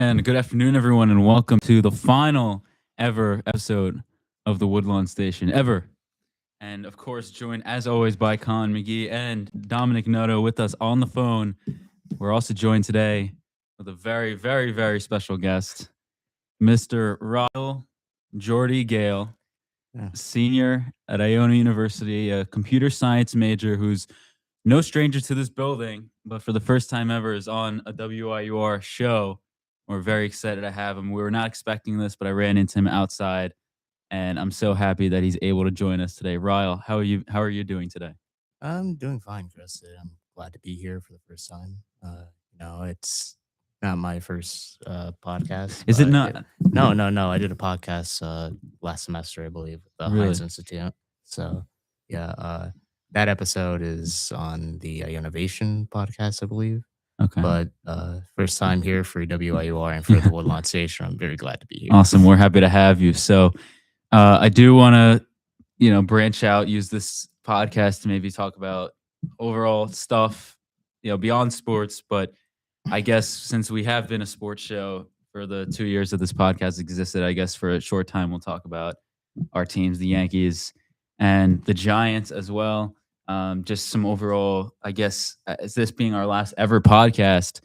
And good afternoon, everyone, and welcome to the final ever episode of the Woodlawn Station ever. And of course, joined as always by Colin McGee and Dominic Noto with us on the phone. We're also joined today with a very, very, very special guest, Mr. Ryle Jordy Gale, Yeah. senior at Iona University, a computer science major who's no stranger to this building, but for the first time ever is on a WIUR show. We're very excited to have him. We were not expecting this, but I ran into him outside, and I'm so happy that he's able to join us today. Ryle, how are you? How are you doing today? I'm doing fine, Chris. I'm glad to be here for the first time. It's not my first podcast, Is it but not no. I did a podcast last semester, I believe, with the Heinz really? Institute. So, yeah, that episode is on the Innovation podcast, I believe. Okay. But first time here for WIUR and for Yeah. the Woodlawn Station. I'm very glad to be here. Awesome. We're happy to have you. So, I do want to, branch out, use this podcast to maybe talk about overall stuff, beyond sports. But I guess since we have been a sports show for the 2 years that this podcast existed, I guess for a short time we'll talk about our teams, the Yankees and the Giants as well. Just some overall, I guess, as this being our last ever podcast,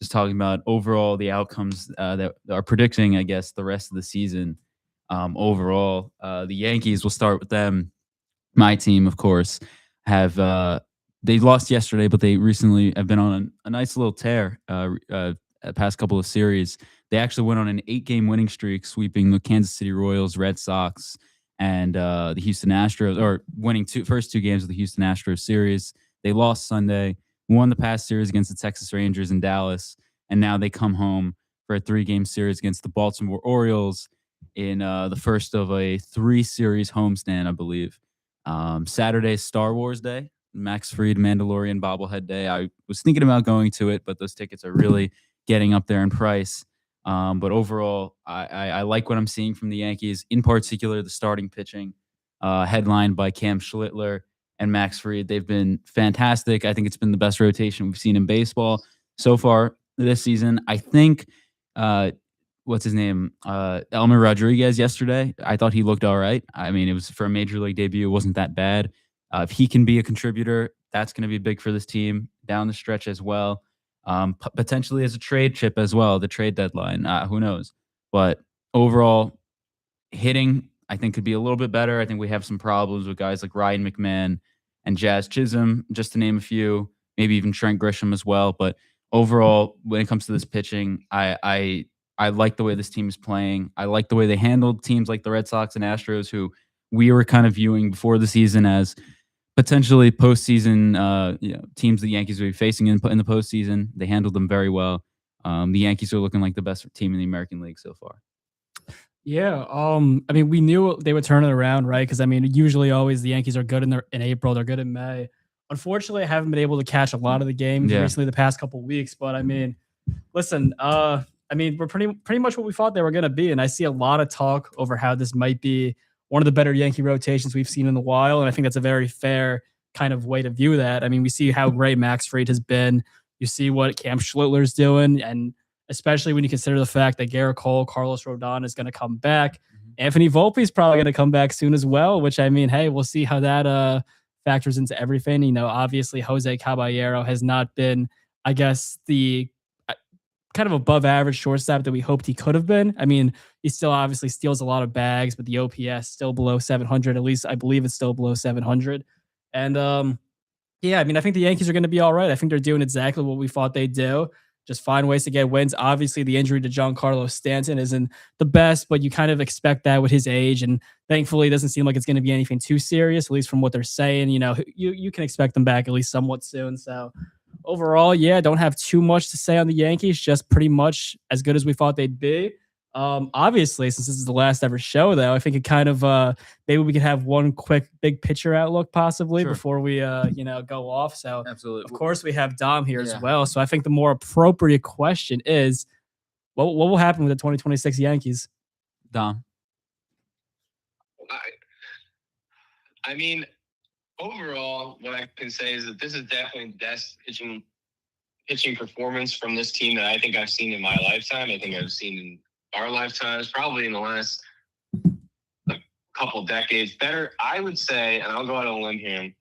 just talking about overall the outcomes that are predicting, I guess, the rest of the season. Overall, the Yankees, we'll start with them. My team, of course, have they lost yesterday, but they recently have been on a nice little tear. The past couple of series, they actually went on an 8-game winning streak, sweeping the Kansas City Royals, Red Sox, and the Houston Astros, or winning first two games of the Houston Astros series. They lost Sunday, won the past series against the Texas Rangers in Dallas, and now they come home for a 3-game series against the Baltimore Orioles in the first of a 3-series homestand, I believe. Saturday's Star Wars Day, Max Fried Mandalorian bobblehead day. I was thinking about going to it, but those tickets are really getting up there in price. But overall, I like what I'm seeing from the Yankees, in particular the starting pitching, headlined by Cam Schlittler and Max Fried. They've been fantastic. I think it's been the best rotation we've seen in baseball so far this season. I think what's his name? Elmer Rodriguez yesterday. I thought he looked all right. I mean, it was for a major league debut. It wasn't that bad. If he can be a contributor, that's going to be big for this team down the stretch as well. Potentially as a trade chip as well, the trade deadline. Who knows? But overall, hitting, I think, could be a little bit better. I think we have some problems with guys like Ryan McMahon and Jazz Chisholm, just to name a few, maybe even Trent Grisham as well. But overall, when it comes to this pitching, I like the way this team is playing. I like the way they handled teams like the Red Sox and Astros, who we were kind of viewing before the season as potentially postseason teams the Yankees will be facing in the postseason. They handled them very well. The Yankees are looking like the best team in the American League so far. Yeah, I mean, we knew they would turn it around, right? Because I mean, usually always the Yankees are good in April, they're good in May. Unfortunately, I haven't been able to catch a lot of the games Yeah. recently the past couple weeks, but I mean, listen, I mean, we're pretty much what we thought they were going to be, and I see a lot of talk over how this might be one of the better Yankee rotations we've seen in a while, and I think that's a very fair kind of way to view that. I mean, we see how great Max Fried has been. You see what Cam Schlittler's doing, and especially when you consider the fact that Garrett Cole, Carlos Rodon is going to come back. Anthony Volpe is probably going to come back soon as well, which I mean, hey, we'll see how that factors into everything. You know, obviously Jose Caballero has not been, I guess, the kind of above average shortstop that we hoped he could have been. I mean, he still obviously steals a lot of bags, but the OPS still below 700. At least I believe it's still below 700. And yeah, I mean, I think the Yankees are going to be all right. I think they're doing exactly what we thought they'd do. Just find ways to get wins. Obviously, the injury to Giancarlo Stanton isn't the best, but you kind of expect that with his age. And thankfully, it doesn't seem like it's going to be anything too serious, at least from what they're saying. You know, you can expect them back at least somewhat soon. So overall, yeah, don't have too much to say on the Yankees. Just pretty much as good as we thought they'd be. Obviously, since this is the last ever show, though, I think it kind of maybe we could have one quick big picture outlook possibly Sure. before we go off. So Absolutely. of course we have Dom here Yeah. as well. So I think the more appropriate question is what will happen with the 2026 Yankees? Dom. I mean, overall, what I can say is that this is definitely the best pitching pitching performance from this team that I think I've seen in my lifetime. I think I've seen in our lifetimes, probably in the last couple decades. Better, I would say, and I'll go out on a limb here.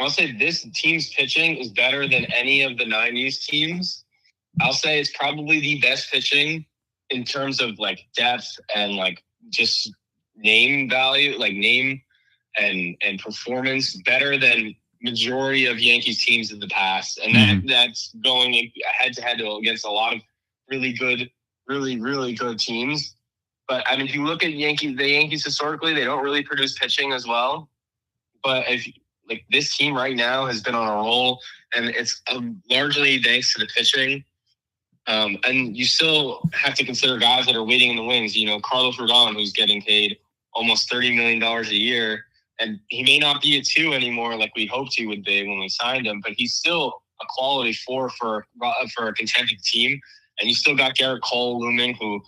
I'll say this team's pitching is better than any of the 90s teams. I'll say it's probably the best pitching in terms of like depth and like just name value, like name and performance, better than majority of Yankees teams in the past. And that's going head to head against a lot of really good teams. But I mean, if you look at the Yankees historically, they don't really produce pitching as well. But if like this team right now has been on a roll, and it's largely thanks to the pitching. And you still have to consider guys that are waiting in the wings. You know, Carlos Rodon, who's getting paid almost $30 million a year, and he may not be a 2 anymore like we hoped he would be when we signed him, but he's still a quality 4 for a contending team. And you still got Garrett Cole looming, who,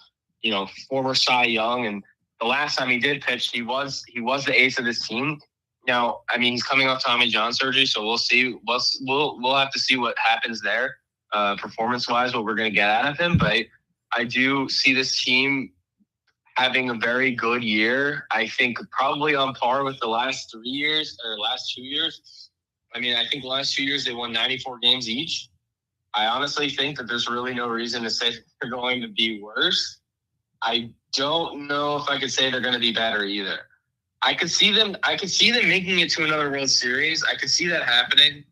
you know, former Cy Young, and the last time he did pitch, he was the ace of this team. Now, I mean, he's coming off Tommy John surgery, so we'll see. We'll have to see what happens there, performance-wise, what we're going to get out of him. But I do see this team having a very good year. I think probably on par with the last 3 years or last 2 years. I mean, I think the last 2 years they won 94 games each. I honestly think that there's really no reason to say they're going to be worse. I don't know if I could say they're going to be better either. I could see them making it to another World Series. I could see that happening.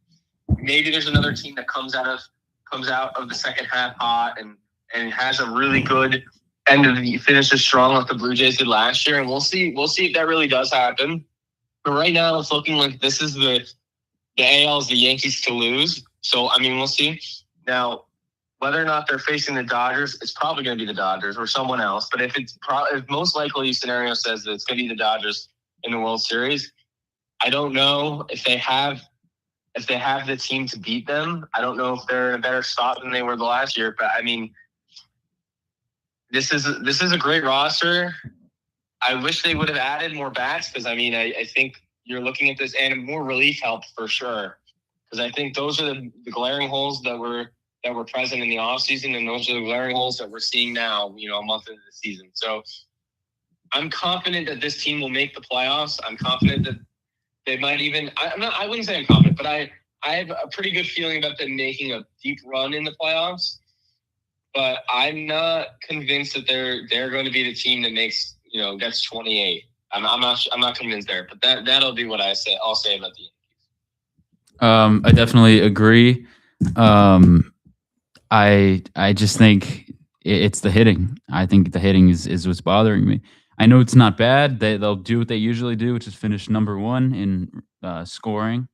Maybe there's another team that comes out of the second half hot and has a really good end of the finishes strong like the Blue Jays did last year, and we'll see if that really does happen. But right now it's looking like this is the AL's the Yankees to lose. So I mean, we'll see. Now, whether or not they're facing the Dodgers, it's probably going to be the Dodgers or someone else. But if most likely scenario says that it's going to be the Dodgers in the World Series, I don't know if they have the team to beat them. I don't know if they're in a better spot than they were the last year. But I mean, this is a great roster. I wish they would have added more bats because I mean I think you're looking at this and more relief help for sure. Because I think those are the glaring holes that were present in the offseason, and those are the glaring holes that we're seeing now, you know, a month into the season. So I'm confident that this team will make the playoffs. I'm confident that they might even I wouldn't say I'm confident, but I have a pretty good feeling about them making a deep run in the playoffs. But I'm not convinced that they're going to be the team that makes, you know, gets 28. I'm not convinced there. But that'll be what I'll say about the Yankees. I definitely agree. I just think it's the hitting. I think the hitting is what's bothering me. I know it's not bad. They'll do what they usually do, which is finish number 1 in scoring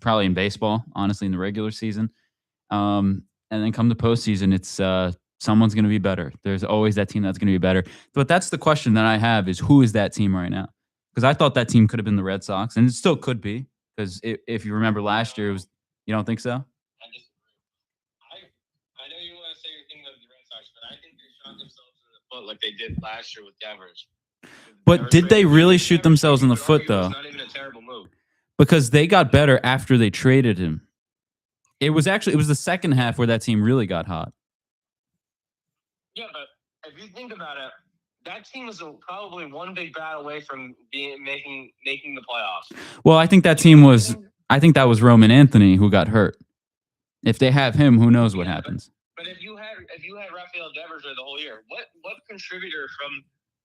probably in baseball, honestly, in the regular season. And then come the postseason, it's someone's going to be better. There's always that team that's going to be better. But that's the question that I have is who is that team right now? Because I thought that team could have been the Red Sox, and it still could be. Because if you remember last year, it was. You don't think so? I know you want to say your thing about the Red Sox, but I think they shot themselves in the foot like they did last year with Devers. But did they really shoot themselves in the foot, though? It's not even a terrible move. Because they got better after they traded him. It was the second half where that team really got hot. Yeah, but if you think about it, that team was probably one big bat away from making the playoffs. Well, I think that team was. I think that was Roman Anthony who got hurt. If they have him, who knows what happens? But if you had Rafael Devers there the whole year, what contributor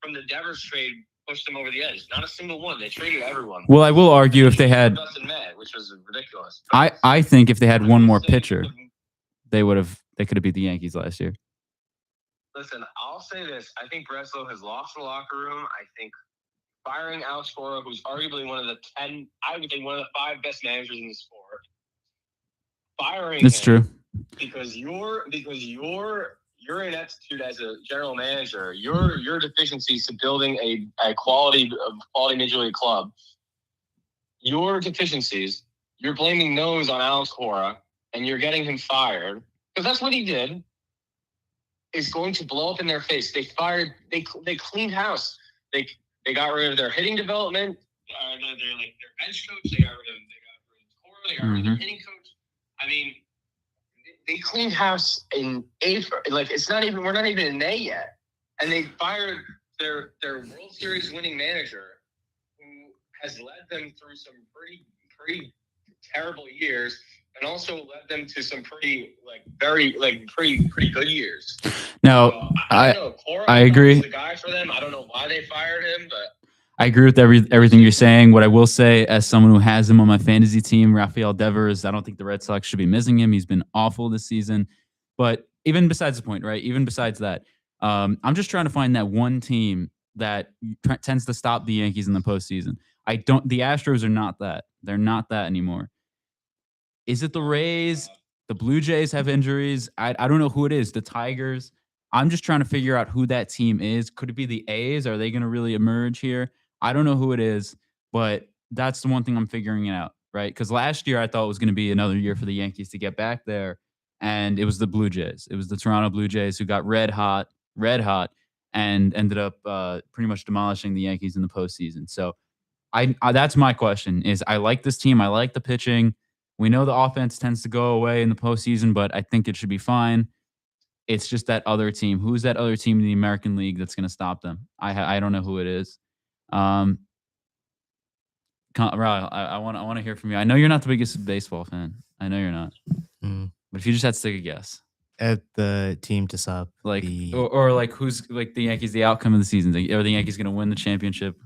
from the Devers trade pushed them over the edge? Not a single one. They traded everyone. Well, I will argue if they had Dustin May, which was ridiculous. I think if they had one more pitcher, they could have beat the Yankees last year. Listen, I'll say this. I think Breslow has lost the locker room. I think firing Alex Cora, who's arguably one of the 10, I would think one of the 5 best managers in the sport. Firing It's true. Because your ineptitude as a general manager, your deficiencies to building a quality major league club, your deficiencies, you're blaming those on Alex Cora, and you're getting him fired because that's what he did. Is going to blow up in their face. They cleaned house. They got rid of their hitting development. Their bench coach. They got rid of Cora. They got rid of their hitting coach. I mean, they cleaned house in April. Like we're not even in May yet, and they fired their World Series winning manager, who has led them through some pretty terrible years, and also led them to some pretty good years. Now, So, I don't know. Cora, I agree. was the guy for them. I don't know why they fired him, but I agree with everything you're saying. What I will say, as someone who has him on my fantasy team, Rafael Devers, I don't think the Red Sox should be missing him. He's been awful this season. But even besides the point, right? Even besides that, I'm just trying to find that one team that tends to stop the Yankees in the postseason. The Astros are not that. They're not that anymore. Is it the Rays? The Blue Jays have injuries. I don't know who it is. The Tigers. I'm just trying to figure out who that team is. Could it be the A's? Are they going to really emerge here? I don't know who it is, but that's the one thing I'm figuring out, right? Because last year I thought it was going to be another year for the Yankees to get back there, and it was the Blue Jays. It was the Toronto Blue Jays who got red hot, and ended up pretty much demolishing the Yankees in the postseason. So I that's my question is I like this team. I like the pitching. We know the offense tends to go away in the postseason, but I think it should be fine. It's just that other team. Who's that other team in the American League that's going to stop them? I don't know who it is. Riley, I want to hear from you. I know you're not the biggest baseball fan. I know you're not. But if you just had to take a guess, At the team to stop, like or like who's like the Yankees, the outcome of the season, are the Yankees going to win the championship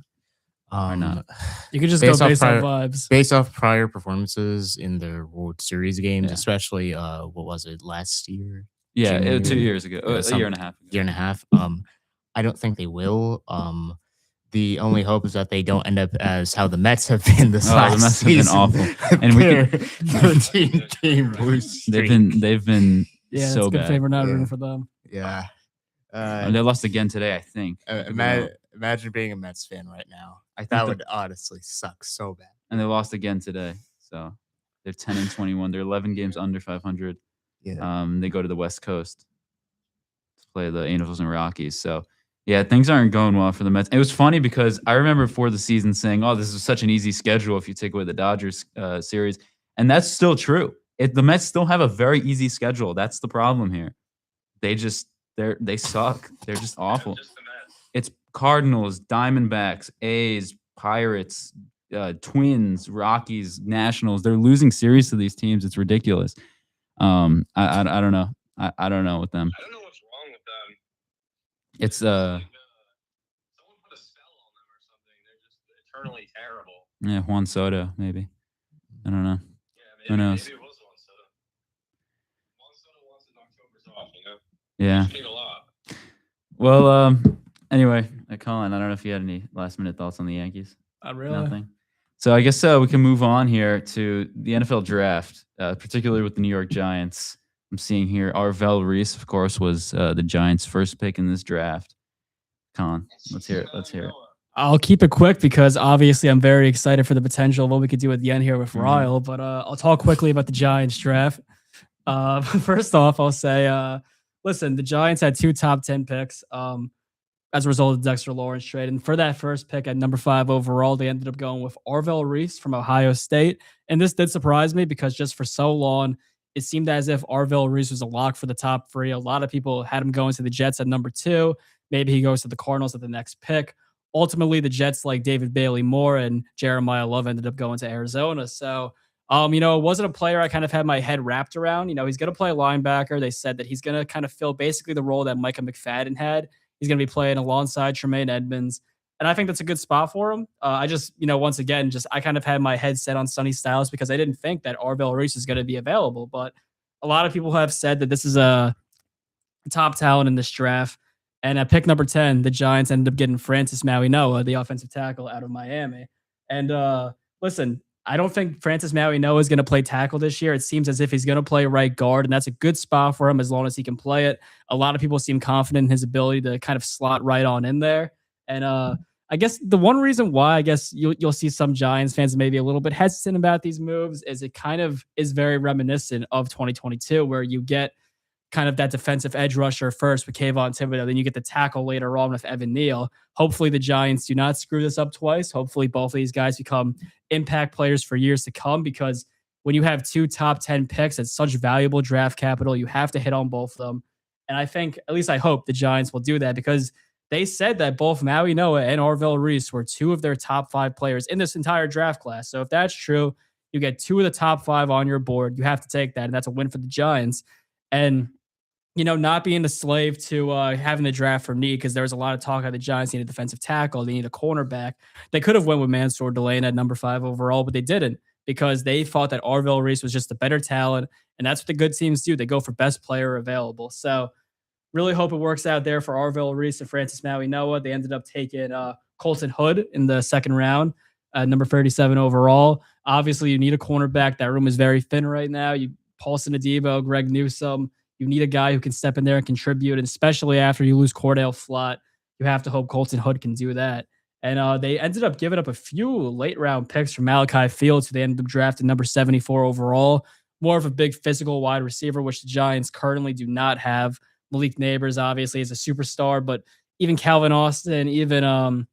or not? You could just go based on vibes. Based off prior performances in their World Series games, Yeah. especially what was it last year? Yeah, Junior 2 years ago, Yeah, a year and a half. Ago. Year and a half. I don't think they will. The only hope is that they don't end up as how the Mets have been this last the Mets season. have been awful, and we Their could, 13-game lose streak. they've been Yeah, so it's a good bad. thing we're not Yeah. rooting for them. Yeah. They lost again today, I think. Imagine being a Mets fan right now. I think That would honestly suck so bad. and they lost again today. So they're 10-21. They're 11 games under 500. Yeah. They go to the West Coast to play the Angels and Rockies. So yeah, things aren't going well for the Mets. It was funny because I remember before the season saying, "Oh, this is such an easy schedule if you take away the Dodgers series," and that's still true. The Mets still have a very easy schedule. That's the problem here. They suck. They're just awful. just the Mets. It's Cardinals, Diamondbacks, A's, Pirates, Twins, Rockies, Nationals. They're losing series to these teams. It's ridiculous. I don't know. I don't know with them. I don't know what's wrong with them. It's Someone put a spell on them or something. They're just eternally terrible. yeah, Juan Soto maybe. I don't know. Yeah, Who knows? Maybe it was Juan Soto. Juan Soto wants his October's off, you know? Yeah. He's paid a lot. Well, anyway, Colin, I don't know if you had any last minute thoughts on the Yankees. Not really. Nothing. So I guess we can move on here to the NFL draft, particularly with the New York Giants. I'm seeing here Arvel Reese, of course, was the Giants' first pick in this draft. Colin, let's hear it. Let's hear it. I'll keep it quick because obviously I'm very excited for the potential of what we could do at the end here with Ryle. But I'll talk quickly about the Giants draft. First off, I'll say, listen, the Giants had 2 top 10 picks as a result of the Dexter Lawrence trade. And for that first pick at number 5 overall, they ended up going with Arvel Reese from Ohio State. And this did surprise me because just for so long, it seemed as if Arvel Reese was a lock for the top 3. A lot of people had him going to the Jets at number 2. Maybe he goes to the Cardinals at the next pick. Ultimately, the Jets, like David Bailey Moore and Jeremiah Love, ended up going to Arizona. So, it wasn't a player I kind of had my head wrapped around. He's going to play linebacker. They said that he's going to kind of fill basically the role that Micah McFadden had. He's going to be playing alongside Tremaine Edmonds. And I think that's a good spot for him. I just, once again, I kind of had my head set on Sonny Styles because I didn't think that Arvel Reese is going to be available. But a lot of people have said that this is a top talent in this draft. And at pick number 10, the Giants ended up getting Francis Maui-Noa, the offensive tackle out of Miami. And listen, I don't think Francis Maui-Noa is going to play tackle this year. It seems as if he's going to play right guard, and that's a good spot for him as long as he can play it. A lot of people seem confident in his ability to kind of slot right on in there. And I guess the one reason why I guess you'll see some Giants fans maybe a little bit hesitant about these moves is it kind of is very reminiscent of 2022, where you get kind of that defensive edge rusher first with Kayvon Thibodeau, then you get the tackle later on with Evan Neal. Hopefully the Giants do not screw this up twice. Hopefully both of these guys become impact players for years to come, because when you have 2 top 10 picks, it's such valuable draft capital. You have to hit on both of them. And I think, at least I hope, the Giants will do that because they said that both Maui Noah and Orville Reese were 2 of their top 5 players in this entire draft class. So if that's true, you get 2 of the top 5 on your board. You have to take that, and that's a win for the Giants. And not being a slave to having the draft for need, because there was a lot of talk how the Giants need a defensive tackle, they need a cornerback. They could have went with Mansour Delaney at number 5 overall, but they didn't because they thought that Orville Reese was just a better talent, and that's what the good teams do. They go for best player available. So really hope it works out there for Orville Reese and Francis Maui Noah. They ended up taking Colton Hood in the second round, number 37 overall. Obviously, you need a cornerback. That room is very thin right now. You Paulson Adebo, Greg Newsome. You need a guy who can step in there and contribute, and especially after you lose Cordell Flott, you have to hope Colton Hood can do that. And they ended up giving up a few late-round picks from Malachi Fields, who they ended up drafting number 74 overall. More of a big physical wide receiver, which the Giants currently do not have. Malik Neighbors, obviously, is a superstar, but even Calvin Austin, even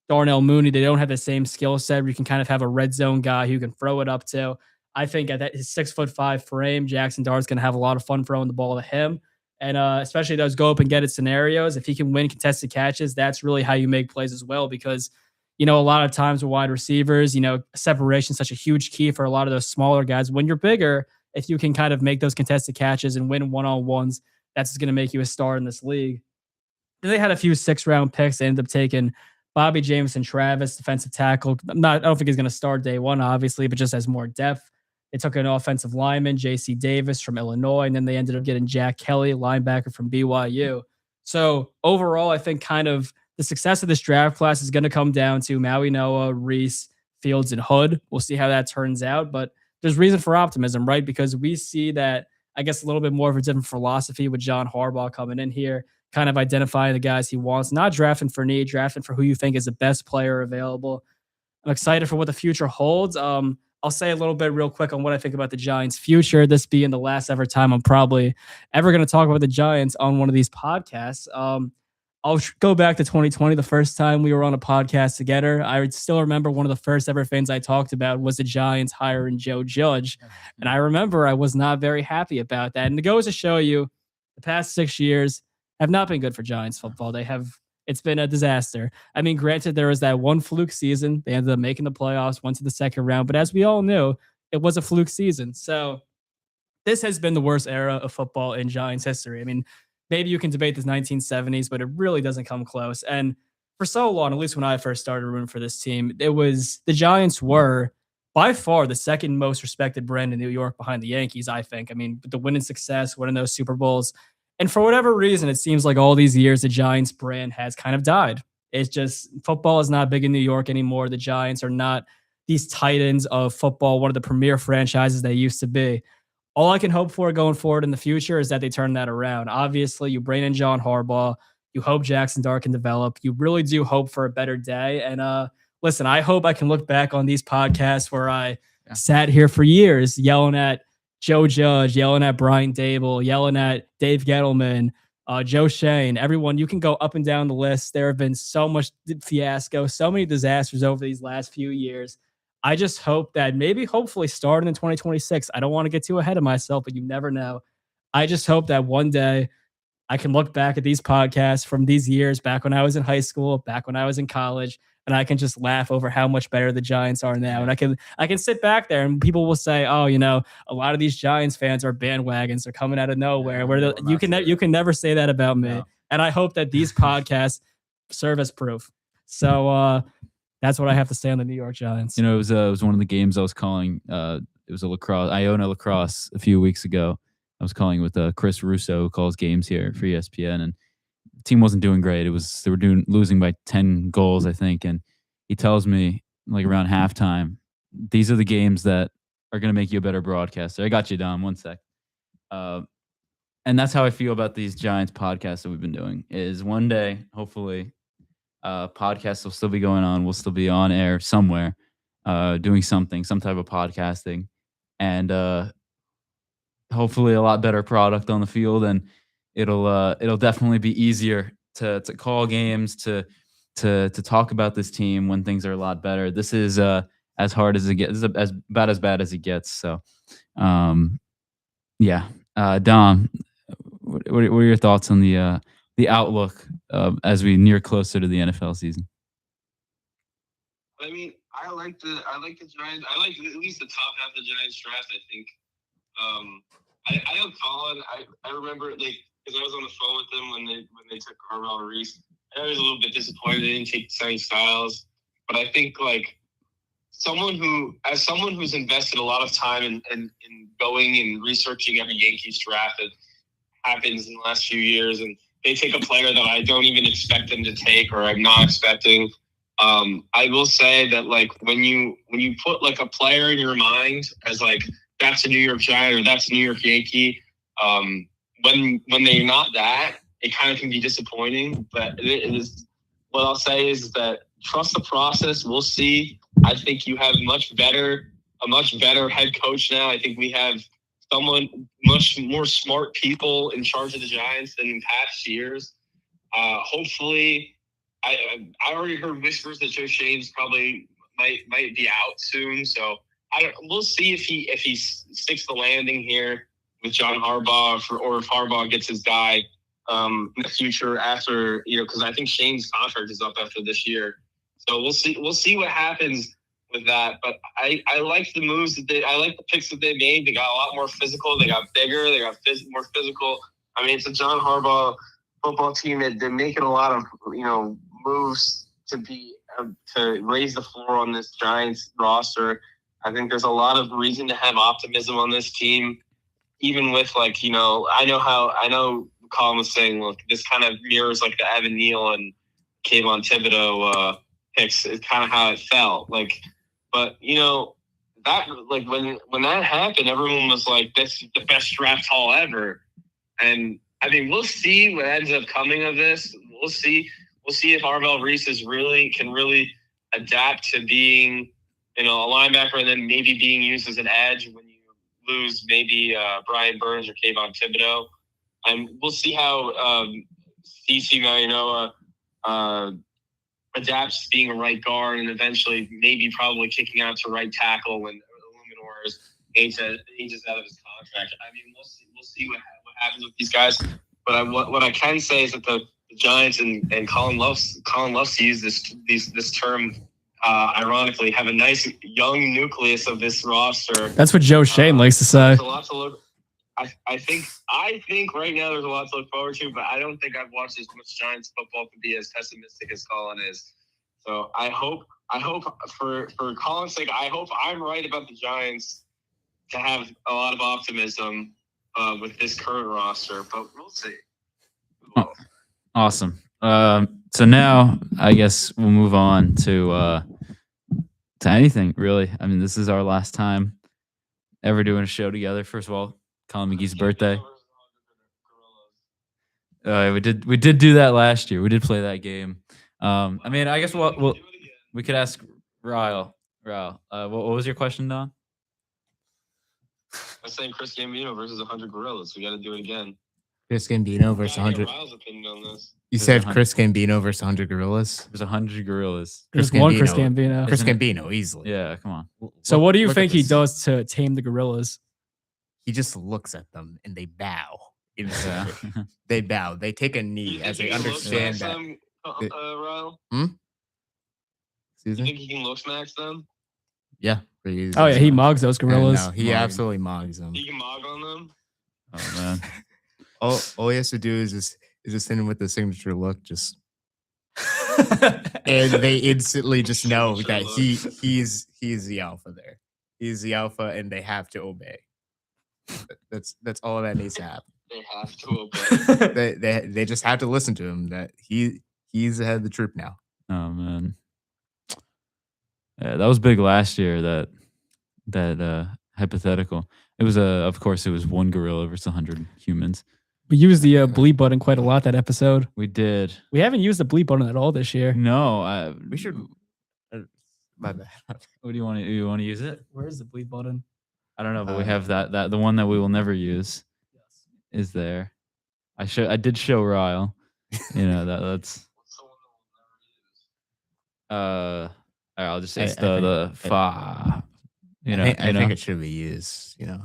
Darnell Mooney, they don't have the same skill set where you can kind of have a red zone guy who you can throw it up to. I think at his 6'5" frame, Jackson Dart's going to have a lot of fun throwing the ball to him. And especially those go up and get it scenarios. If he can win contested catches, that's really how you make plays as well. Because, a lot of times with wide receivers, separation is such a huge key for a lot of those smaller guys. When you're bigger, if you can kind of make those contested catches and win one-on-ones, that's going to make you a star in this league. Then they had a few 6th-round picks. They ended up taking Bobby Jameson Travis, defensive tackle. I don't think he's going to start day one, obviously, but just has more depth. They took an offensive lineman, J.C. Davis from Illinois, and then they ended up getting Jack Kelly, linebacker from BYU. So overall, I think kind of the success of this draft class is going to come down to Maui Noah, Reese, Fields, and Hood. We'll see how that turns out, but there's reason for optimism, right? Because we see that, I guess, a little bit more of a different philosophy with John Harbaugh coming in here, kind of identifying the guys he wants, not drafting for need, drafting for who you think is the best player available. I'm excited for what the future holds. I'll say a little bit real quick on what I think about the Giants' future. This being the last ever time I'm probably ever going to talk about the Giants on one of these podcasts. I'll go back to 2020, the first time we were on a podcast together. I still remember one of the first ever things I talked about was the Giants hiring Joe Judge. And I remember I was not very happy about that. And it goes to show you the past 6 years have not been good for Giants football. It's been a disaster. I mean, granted, there was that one fluke season. They ended up making the playoffs, went to the second round. But as we all knew, it was a fluke season. So this has been the worst era of football in Giants history. I mean, maybe you can debate the 1970s, but it really doesn't come close. And for so long, at least when I first started rooting for this team, the Giants were by far the second most respected brand in New York behind the Yankees, I think. I mean, the winning success, winning those Super Bowls. And for whatever reason, it seems like all these years, the Giants brand has kind of died. It's just football is not big in New York anymore. The Giants are not these titans of football, one of the premier franchises they used to be. All I can hope for going forward in the future is that they turn that around. Obviously, you bring in John Harbaugh. You hope Jackson Dart can develop. You really do hope for a better day. And listen, I hope I can look back on these podcasts where I sat here for years yelling at Joe Judge, yelling at Brian Dable, yelling at Dave Gettleman, Joe Shane, everyone. You can go up and down the list. There have been so much fiasco, so many disasters over these last few years. I just hope that hopefully starting in 2026, I don't want to get too ahead of myself, but you never know. I just hope that one day I can look back at these podcasts from these years, back when I was in high school, back when I was in college, and I can just laugh over how much better the Giants are now. And I can sit back there and people will say, oh, a lot of these Giants fans are bandwagons. They're coming out of nowhere. You can never say that about me. No. And I hope that these podcasts serve as proof. So that's what I have to say on the New York Giants. It was one of the games I was calling. It was a lacrosse, Iona lacrosse a few weeks ago. I was calling with Chris Russo, who calls games here for ESPN, and the team wasn't doing great. They were losing by 10 goals, I think. And he tells me, like around halftime, these are the games that are going to make you a better broadcaster. I got you, Dom. 1 sec. And that's how I feel about these Giants podcasts that we've been doing. Is one day, hopefully, podcasts will still be going on. We'll still be on air somewhere, doing some type of podcasting, and hopefully a lot better product on the field, and it'll definitely be easier to call games, to talk about this team when things are a lot better. This is as hard as it gets. This is about as bad as it gets. So Yeah. Dom, what are your thoughts on the outlook as we near closer to the NFL season? I mean, I like the Giants. I like at least the top half of the Giants draft. I think. I know Colin. I remember like because I was on the phone with them when they took Carmel Reese. I was a little bit disappointed they didn't take Sonny Styles, but I think like someone who's invested a lot of time in going and researching every Yankees draft that happens in the last few years, and they take a player that I don't even expect them to take or I'm not expecting. I will say that like when you put like a player in your mind as like that's a New York Giant or that's a New York Yankee, when they're not that, it kind of can be disappointing. But it is what I'll say is that trust the process. We'll see. I think you have a much better head coach now. I think we have someone much more smart people in charge of the Giants than in past years. Hopefully, I already heard whispers that Joe Shane's probably might be out soon. So we'll see if he sticks the landing here with John Harbaugh or if Harbaugh gets his guy in the future after because I think Shane's contract is up after this year. So we'll see what happens with that. But I like the moves I like the picks that they made. They got a lot more physical. They got bigger. They got more physical. I mean, it's a John Harbaugh football team that they're making a lot of moves to raise the floor on this Giants roster. I think there's a lot of reason to have optimism on this team, even with I know Colin was saying, look, this kind of mirrors like the Evan Neal and Kayvon Thibodeau picks. It's kind of how it felt like. But that like when that happened, everyone was like, "This is the best draft haul ever." And I mean, we'll see what ends up coming of this. We'll see if Arvell Reese can really adapt to being a linebacker and then maybe being used as an edge when you lose maybe Brian Burns or Kayvon Thibodeau. And we'll see how CeCe Marianoa adapts to being a right guard and eventually maybe probably kicking out to right tackle when Illuminor ages out of his contract. I mean, we'll see what happens with these guys. But what I can say is that the Giants and Colin loves to use this term. Ironically, have a nice young nucleus of this roster. That's what Joe Shane likes to say. There's a lot to look. I think right now there's a lot to look forward to, but I don't think I've watched as much Giants football to be as pessimistic as Colin is. So I hope for Colin's sake, I hope I'm right about the Giants to have a lot of optimism with this current roster, but we'll see. Oh, awesome. So now I guess we'll move on to anything really. I mean, this is our last time ever doing a show together. First of all, Colin McGee's birthday. We did do that last year. We did play that game. I mean, I guess we could ask Ryle. What was your question, Don? I was saying Chris Gambino versus 100 Gorillas. We got to do it again. Chris Gambino versus 100. Ryle's opinion on this. You said Chris Gambino versus 100 Gorillas? There's 100 Gorillas. There's one Chris Gambino. Chris Gambino, easily. Yeah, come on. So what do you think he does to tame the gorillas? He just looks at them and they bow. Yeah. They bow. They take a knee as they understand that. Ryle? Excuse You me? think he can low smacks them? Yeah. Oh yeah, he mugs those gorillas. No, he absolutely mugs them. He can mog on them? Oh man. All he has to do is just hit him with the signature look, just and they instantly just know that he's the alpha there. He's the alpha, and they have to obey. That's all that needs to happen. They have to obey. They just have to listen to him. That he's the head of the troop now. Oh man. Yeah, that was big last year. That hypothetical. It was of course it was one gorilla versus 100 humans. We used the bleep button quite a lot that episode. We did. We haven't used the bleep button at all this year. No, We should. My bad. What do you want to? You want to use it? Where is the bleep button? I don't know, but we have that the one that we will never use is there. I did show Ryle. That's. All right, I'll just say it's the fa. You know, I think it should be used. You know.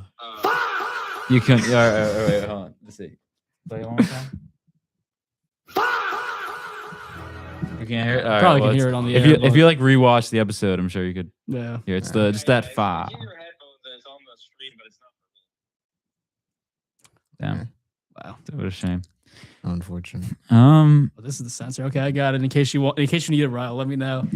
you can. All right, wait, hold on. Let's see. Play it one more time. You can't hear it. All right, Probably well, can hear it's- it on the if air, you but- you like rewatch the episode, I'm sure you could Yeah. hear. It's the just that file. It's on the stream, but it's not. Damn, Wow. what a shame. Unfortunate. Well, this is the sensor. Okay, I got it. In case you need it, Ryle, let me know.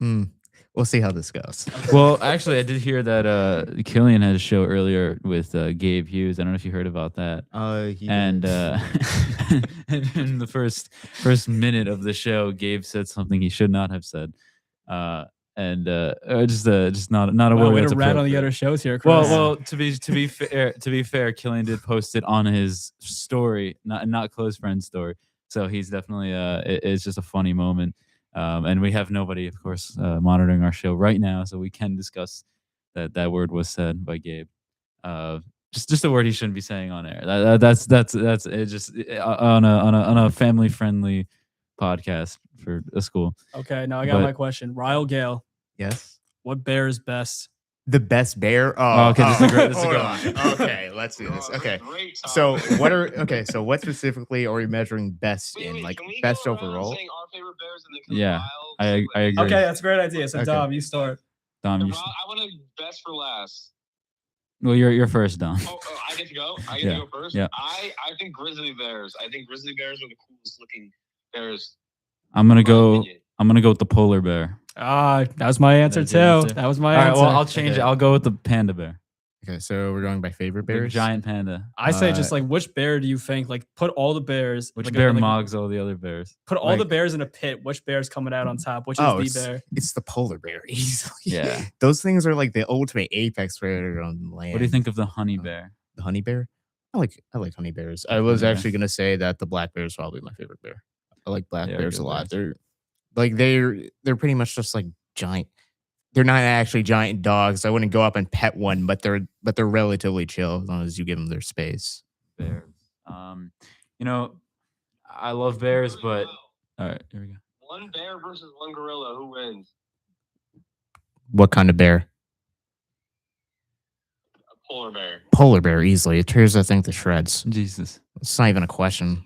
We'll see how this goes. Well, actually, I did hear that Killian had a show earlier with Gabe Hughes. I don't know if you heard about that. And in the first minute of the show, Gabe said something he should not have said, just not a Wow, word way that's to rat on the appropriate. other shows here, Chris. Well, to be fair, Killian did post it on his story, not close friend story. So he's definitely it's just a funny moment. And we have nobody, of course, monitoring our show right now, so we can discuss that word was said by Gabe. Just a word he shouldn't be saying on air. That's it. Just on a family friendly podcast for a school. Okay, now I got my question. Ryle Gale, Yes. what bear is best? The best bear. Oh, okay, this is a good hold one. on. Okay, let's do this. Okay. So what specifically are we measuring best in? Like best overall? Yeah, I agree. Okay, that's a great idea. So Okay. Dom, you start. Dom, I you want to best for last. well, you're first, Dom. Oh, I get to go. I get Yeah, to go first. yeah. I think grizzly bears. I think grizzly bears are the coolest looking bears. I'm gonna in my go. opinion. I'm gonna go with the polar bear. That was my answer That's your answer? too. That was my All right, answer. well, I'll change it. Okay. I'll go with the panda bear. Okay, so we're going by favorite Big bears. giant panda. I say just like which bear do you think? Like put all the bears. Which like, bear like, mogs all the other bears? Put all the like- bears in a pit. Which bear's coming out on top? Which Oh, is the bear? it's the polar bear. Easily. Yeah. Those things are like the ultimate apex predator on land. What do you think of the honey bear? The honey bear? I like honey bears. I was Okay. actually gonna say that the black bear is probably my favorite bear. I like black They are bears a good lot. bears. They're pretty much just like giant. They're not actually giant dogs. I wouldn't go up and pet one, but they're relatively chill as long as you give them their space. Bears. You know, I love bears, but all right, here we go. One bear versus one gorilla. Who wins? What kind of bear? A polar bear. Polar bear easily. It tears I think the shreds. Jesus. It's not even a question.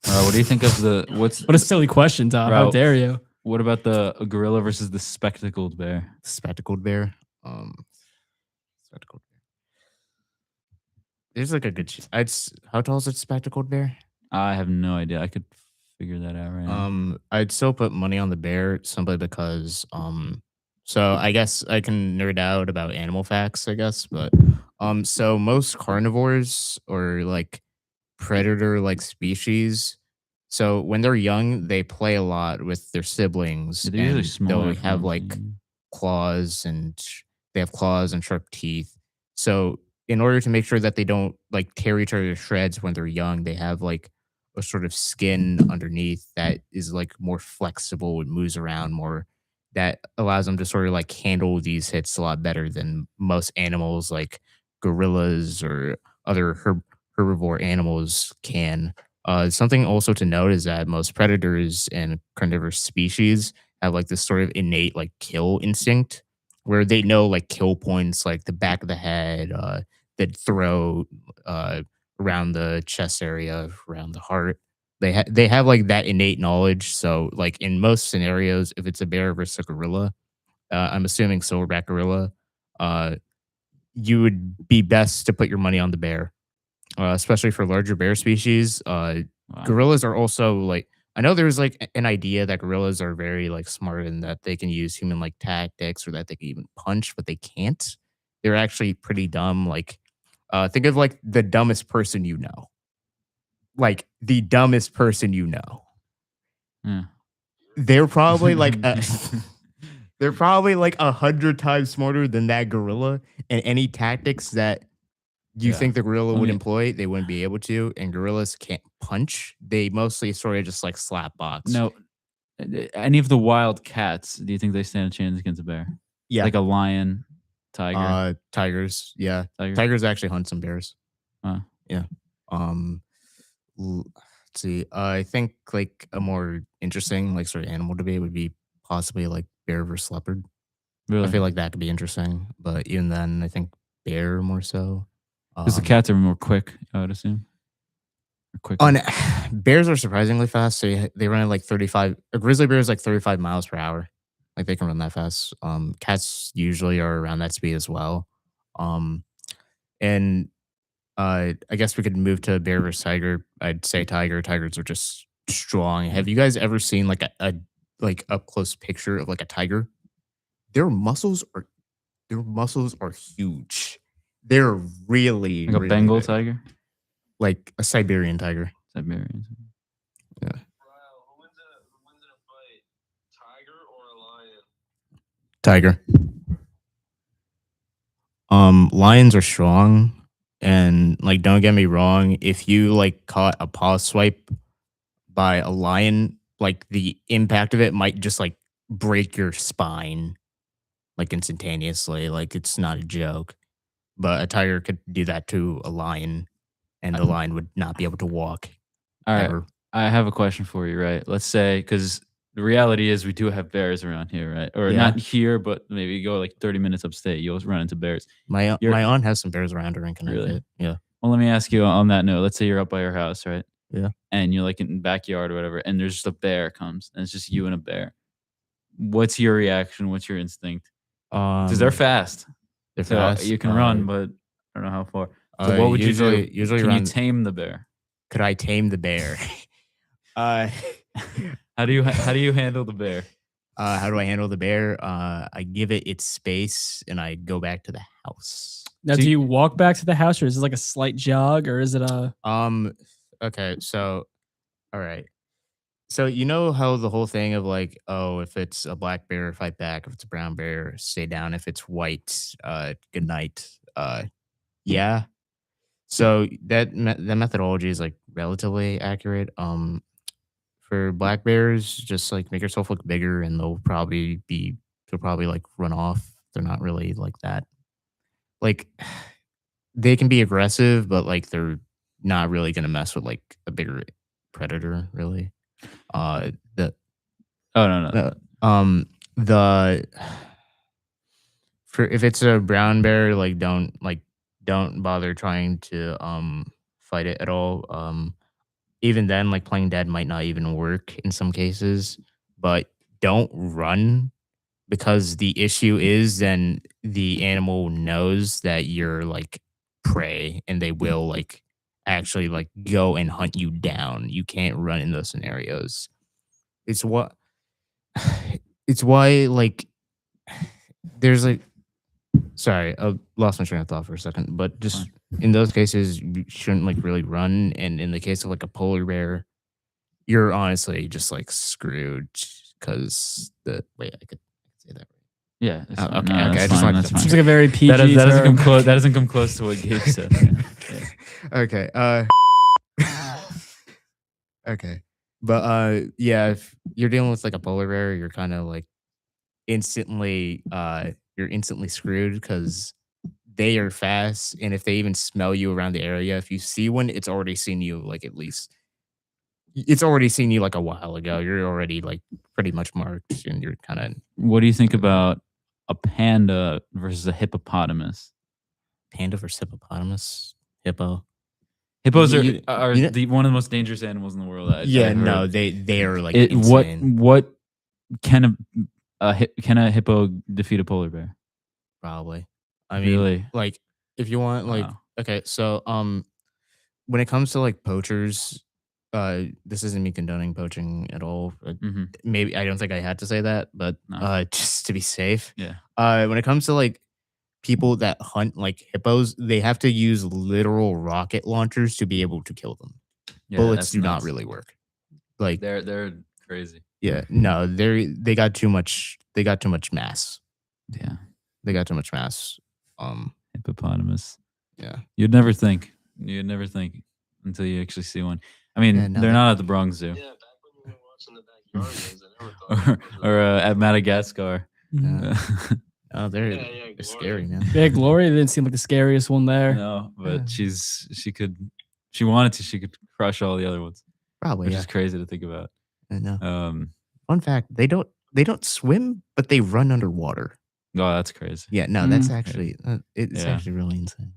What do you think of the What a silly question, Dom. How Bro. dare you? What about the gorilla versus the spectacled bear? Spectacled bear. Spectacled bear. There's like a good. How tall is a spectacled bear? I have no idea. I could figure that out right now. I'd still put money on the bear simply because so I guess I can nerd out about animal facts, I guess, but so most carnivores or like predator like species, so when they're young, they play a lot with their siblings. They're usually and smaller. they'll have from like them. claws and they have claws and sharp teeth. So in order to make sure that they don't like tear each other to shreds when they're young, they have like a sort of skin underneath that is like more flexible. It moves around more. That allows them to sort of like handle these hits a lot better than most animals like gorillas or other herbivore animals can. Something also to note is that most predators and carnivorous species have like this sort of innate like kill instinct where they know like kill points like the back of the head, the throat, around the chest area, around the heart. They have like that innate knowledge. So like in most scenarios, if it's a bear versus a gorilla, I'm assuming silverback gorilla, you would be best to put your money on the bear, especially for larger bear species. Wow. Gorillas are also like I know there's like an idea that gorillas are very like smart and that they can use human like tactics or that they can even punch, but they can't. They're actually pretty dumb. Like think of like the dumbest person you know. Like the dumbest person you know. Yeah. They're probably like they're probably like 100 times smarter than that gorilla, and any tactics that you Yeah. think the gorilla Let would me- employ, they wouldn't be able to. And gorillas can't punch. They mostly sort of just like slap box. No, any of the wild cats, do you think they stand a chance against a bear? Yeah. Like a lion, tiger, Tigers. Yeah. tiger. Tigers actually hunt some bears. Huh. Yeah. Let's see. I think like a more interesting like sort of animal debate would be possibly like bear versus leopard. Really? I feel like that could be interesting, but even then, I think bear more so. Because the cats are more quick, I would assume. Or quicker. On bears are surprisingly fast. So they run at like 35. A grizzly bear is like 35 miles per hour. Like they can run that fast. Cats usually are around that speed as well. Um, and I guess we could move to bear versus tiger. I'd say tiger. Tigers are just strong. Have you guys ever seen like a like up close picture of like a tiger? Their muscles are huge. They're really like a really Bengal big. tiger? Like a Siberian tiger. Siberian. Yeah. Who wins in a fight? Tiger or a lion? Tiger. Lions are strong, and like don't get me wrong, if you like caught a paw swipe by a lion, like the impact of it might just like break your spine like instantaneously. Like it's not a joke. But a tiger could do that to a lion, and the lion would not be able to walk All right. ever. I have a question for you, right? Let's say, because the reality is we do have bears around here, right? Or Yeah. not here, but maybe you go like 30 minutes upstate, you'll run into bears. My You're- aunt has some bears around her in Connecticut. Really? Yeah. Well, let me ask you on that note. Let's say you're up by your house, right? Yeah. And you're like in the backyard or whatever, and there's just a bear comes, and it's just you and a bear. What's your reaction? What's your instinct? Because they're fast. They're So fast. you can run, but I don't know how far. So what would you do? Usually Can run. you tame the bear? Could I tame the bear? uh, How do you handle the bear? how do I handle the bear? I give it its space and I go back to the house. Now, So do you- you walk back to the house, or is it like a slight jog, or is it a? Okay, so all right. So you know how the whole thing of like, oh, if it's a black bear, fight back. If it's a brown bear, stay down. If it's white, good night. Yeah. So that methodology is like relatively accurate. For black bears, just like make yourself look bigger, and they'll probably like run off. They're not really like that. Like they can be aggressive, but like they're not really gonna mess with like a bigger predator, really. The Oh no. the for if it's a brown bear, like don't bother trying to fight it at all. Even then, like playing dead might not even work in some cases, but don't run, because the issue is then the animal knows that you're like prey, and they will like actually like go and hunt you down. You can't run in those scenarios. It's why like there's like, sorry, I lost my train of thought for a second, but just in those cases you shouldn't like really run, and in the case of like a polar bear, you're honestly just like screwed, because I could say that right. Yeah. It's Oh, fine. okay, No, okay, I that's just fine. wanted That's to- fine. Seems like a very PG That doesn't term. come close. That doesn't come close to what Gabe said. Yeah. Okay. Okay. But yeah, if you're dealing with like a polar bear, you're kind of like instantly screwed, because they are fast, and if they even smell you around the area, if you see one, it's already seen you like like a while ago. You're already like pretty much marked, and you're kind of What do you think about a panda versus a hippopotamus? panda versus hippopotamus. Hippo. Hippos You- are you know- the one of the most dangerous animals in the world. I've Yeah, heard. no, they are like What insane. can can a hippo defeat a polar bear? Probably. I mean, Really? like if you want like Wow. okay, so when it comes to like poachers, this isn't me condoning poaching at all. Mhm. Maybe I don't think I had to say that, but No. just to be safe. Yeah. When it comes to like people that hunt like hippos, they have to use literal rocket launchers to be able to kill them. Yeah, Bullets that's do not nuts. really work. Like They're crazy. yeah, no, they got too much mass. Yeah. They got too much mass. Hippopotamus. Yeah. You'd never think until you actually see one. I mean, Yeah, no, they're they- not at the Bronx Zoo Yeah, back when we were watching the backyard games, I never thought. or at Madagascar. Yeah. Oh, they're Yeah, they're Gloria. scary, man. Yeah, Gloria didn't seem like the scariest one there. No, but Yeah. she could crush all the other ones, Probably, which yeah. is crazy to think about. I know. Um, Fun fact: they don't they don't swim, but they run underwater. Oh, that's crazy. Yeah, no, that's Mm. actually it's Yeah. actually really insane.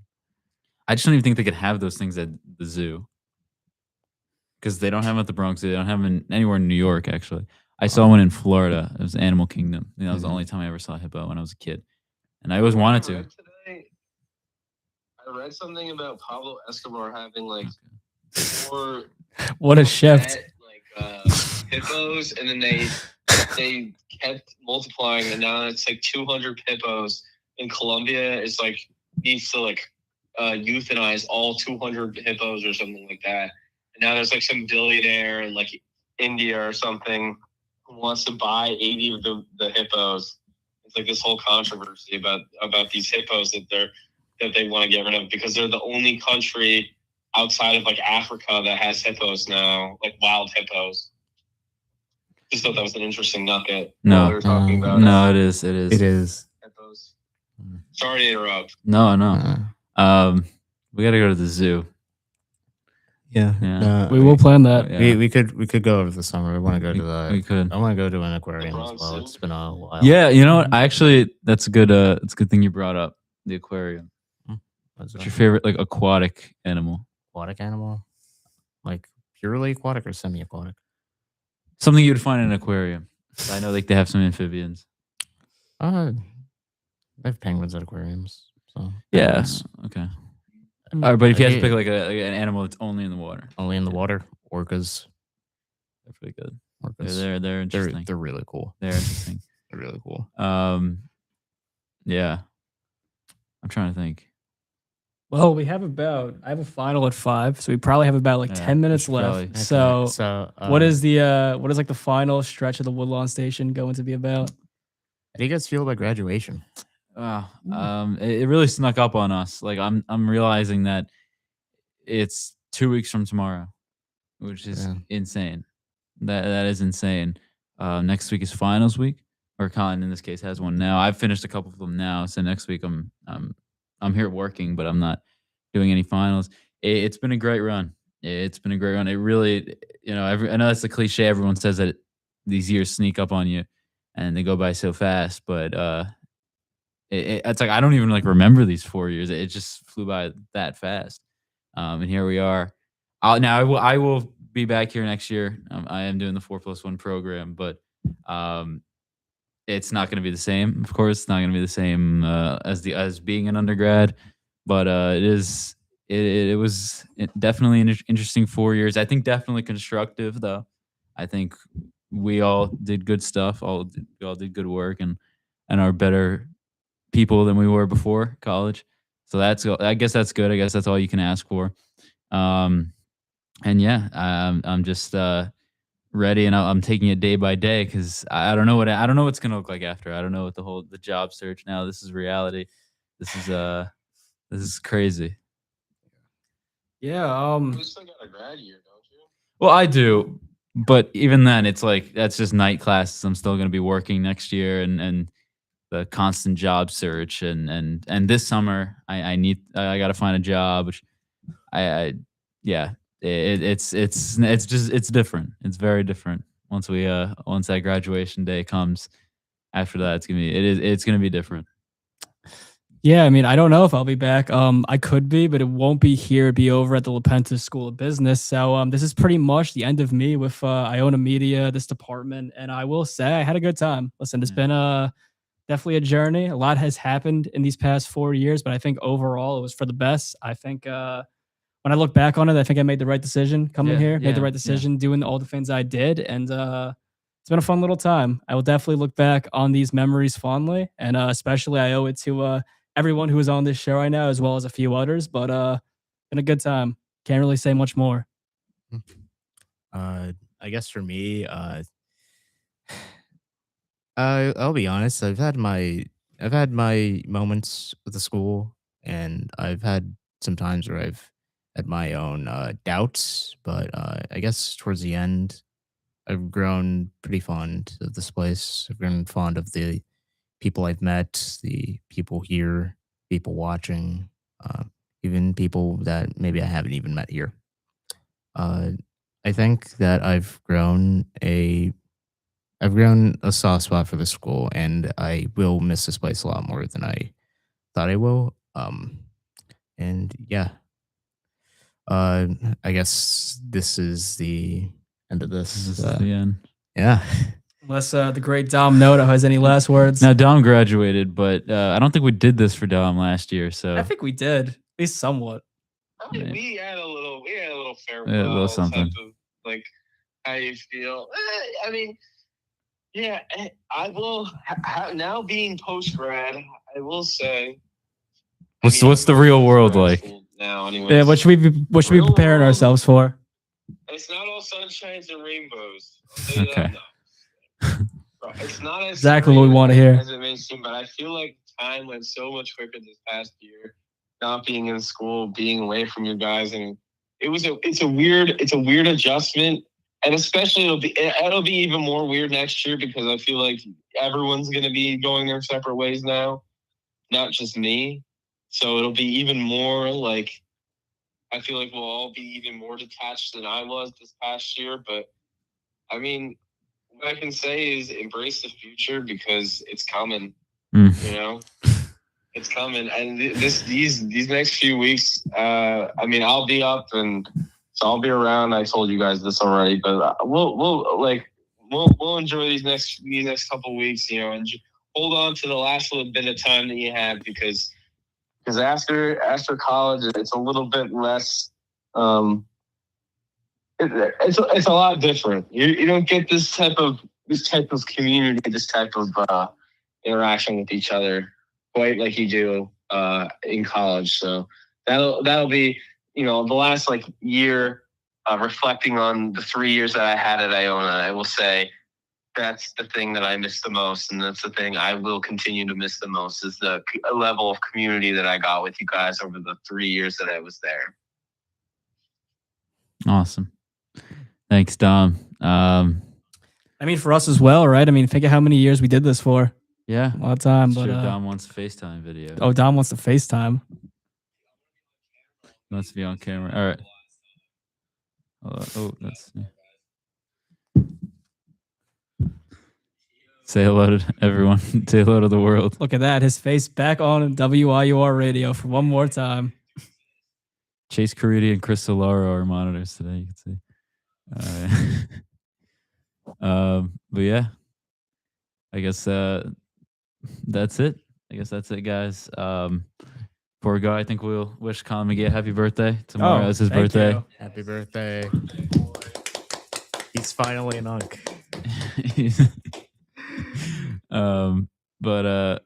I just don't even think they could have those things at the zoo because they don't have them at the Bronx. They don't have them anywhere in New York. Actually, I saw one in Florida. It was Animal Kingdom. That was the only time I ever saw a hippo when I was a kid, and I always wanted to. I read something about Pablo Escobar having like 4 What a shift. pet, hippos, and then they kept multiplying, and now it's like 200 hippos. In Colombia, it's like needs to euthanize all 200 hippos or something like that. And now there's like some billionaire in like India or something who wants to buy 80 of the hippos. It's like this whole controversy about these hippos that they want to get rid of because they're the only country outside of like Africa that has hippos now, like wild hippos. Just thought that was an interesting nugget. No. while we were talking about No, it is. It is. It is. hippos. Sorry to interrupt. No, no. We got to go to the zoo. Yeah. Yeah. We will plan that. Yeah. We could go over the summer. We want to go to the. We could. I want to go to an aquarium as Bronx well. Zoo? It's been a while. Yeah, you know what? I actually, that's a good. It's a good thing you brought up the aquarium. What's What's your favorite like aquatic animal? aquatic animal? Like purely aquatic or semi-aquatic? Something you'd find in an aquarium. I know like they have some amphibians. They have penguins at aquariums. So Yeah. penguins. Okay. All right, but if you had to Okay. pick like an animal that's only in the water, Only in the water. Orcas. they're pretty good. Orcas. They're They're interesting. they're really cool. They're interesting. They're really cool. Yeah. I'm trying to think. Well, I have a final at 5, so we probably have about like Yeah, 10 minutes should left. probably- So what is like the final stretch of the Woodlawn Station going to be about? how do you guys feel about graduation? It really snuck up on us. Like I'm realizing that it's 2 weeks from tomorrow, which is Yeah. insane. That is insane. Next week is finals week, or Colin in this case has one now. I've finished a couple of them now, so next week I'm here working, but I'm not doing any finals. It's been a great run. It's been a great run. It really, I know that's the cliche. Everyone says that these years sneak up on you, and they go by so fast. But it's like I don't even like remember these 4 years. It just flew by that fast. And here we are. I will be back here next year. I am doing the 4+1 program, but it's not going to be the same. Of course, it's not going to be the same as being an undergrad, but it was definitely an interesting 4 years. I think definitely constructive though. I think we all did good stuff. We all did good work and are better people than we were before college. So I guess that's good. I guess that's all you can ask for. And yeah, I'm just ready, and I'm taking it day by day because I don't know what's gonna look like after. I don't know what the job search now. This is reality. This is crazy. Yeah. You still got a grad year, don't you? Well, I do, but even then, it's like that's just night classes. I'm still gonna be working next year, and the constant job search, and this summer I got to find a job, which yeah. It's different. It's very different. Once that graduation day comes, after that it's gonna be different. Yeah, I mean, I don't know if I'll be back. I could be, but it won't be here. It'd be over at the LaPenta School of Business. So this is pretty much the end of me with Iona Media, this department. And I will say I had a good time. Listen, it's been definitely a journey. A lot has happened in these past 4 years, but I think overall it was for the best. I think when I look back on it, I think I made the right decision coming here, made the right decision doing all the things I did. And it's been a fun little time. I will definitely look back on these memories fondly. And especially I owe it to everyone who is on this show right now, as well as a few others. But been a good time. Can't really say much more. I guess for me, I'll be honest. I've had my moments with the school, and I've had some times where I've had my own doubts. But I guess towards the end, I've grown pretty fond of this place. I've grown fond of the people I've met, the people here, people watching, even people that maybe I haven't even met here. I think that I've grown a I've grown a soft spot for the school, and I will miss this place a lot more than I thought I will. And yeah, uh, I guess this is the end of This this. is the end. Yeah. Unless the great Dom Noto has any last words. Now Dom graduated, but I don't think we did this for Dom last year. So I think we did, at least somewhat. I mean, Yeah. we had a little farewell, Yeah, a little something. type of like how you feel. I mean, yeah, I will now being post grad. I will say, what's the real world like? now? Anyways, Yeah, what should we be Real preparing world. ourselves for? It's not all sunshines and rainbows. I'll tell you Okay. that now. It's not as Exactly what we serene want to hear. as it may seem, but I feel like time went so much quicker this past year. Not being in school, being away from you guys, and it's a weird adjustment, and especially it'll be even more weird next year because I feel like everyone's gonna be going their separate ways now, not just me. So it'll be even more like I feel like we'll all be even more detached than I was this past year. But I mean, what I can say is embrace the future because it's coming. Mm. You know, it's coming, and these next few weeks. I mean, I'll be up, and so I'll be around. I told you guys this already, but we'll enjoy these next couple weeks. You know, and hold on to the last little bit of time that you have because after college, it's a little bit less. It's a lot different. You don't get this type of community, this type of interaction with each other quite like you do in college. So that'll be the last like year reflecting on the 3 years that I had at Iona. I will say that's the thing that I miss the most, and that's the thing I will continue to miss the most is the level of community that I got with you guys over the 3 years that I was there. Awesome. Thanks, Dom. I mean, for us as well, right? I mean, think of how many years we did this for. Yeah. A lot of time. Sure, But Dom wants a FaceTime video. oh, Dom wants to FaceTime. Wants to be on camera. All right. That's. Say hello to everyone. Say hello to the world. Look at that. His face back on WIUR radio for one more time. Chase Caridi and Chris Solaro are monitors today. You can see. But yeah, I guess that's it. Guys. Before we go, I think we'll wish Colin McGee a happy birthday. Tomorrow is his thank birthday. you. Happy birthday. He's finally an unk. But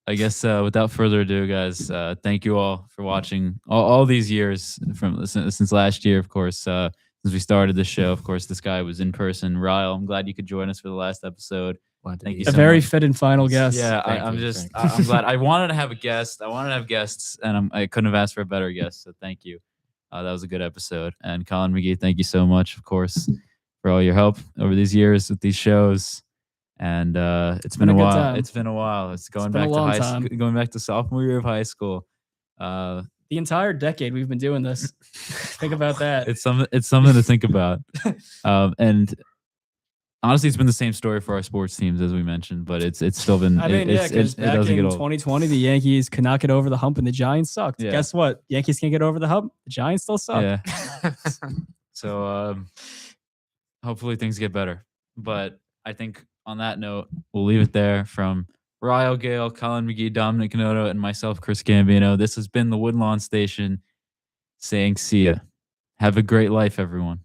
I guess without further ado, guys, thank you all for watching all these years since last year, of course. Since we started the show, of course, this guy was in person. Ryle, I'm glad you could join us for the last episode. Thank you A so very much. fit and final guest. Yeah, Thank I'm you, just, thank I'm glad. I wanted to have a guest. I wanted to have guests, and I couldn't have asked for a better guest. So thank you. That was a good episode. And Colin McGee, thank you so much, of course, for all your help over these years with these shows. And it's been a good while. time. It's been a while. It's going been a back to long high time. school, going back to sophomore year of high school. The entire decade we've been doing this. Think about that. It's something to think about. And honestly, it's been the same story for our sports teams as we mentioned, but it's still been. I mean, because it back doesn't in get old. 2020, the Yankees could not get over the hump, and the Giants sucked. Yeah. Guess what? Yankees can't get over the hump. The Giants still suck. Yeah. So hopefully things get better. But I think on that note, we'll leave it there. From Ryle Gale, Colin McGee, Dominic Noto, and myself, Chris Gambino. This has been the Woodlawn Station saying see ya. Have a great life, everyone.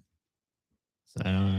Sayonara.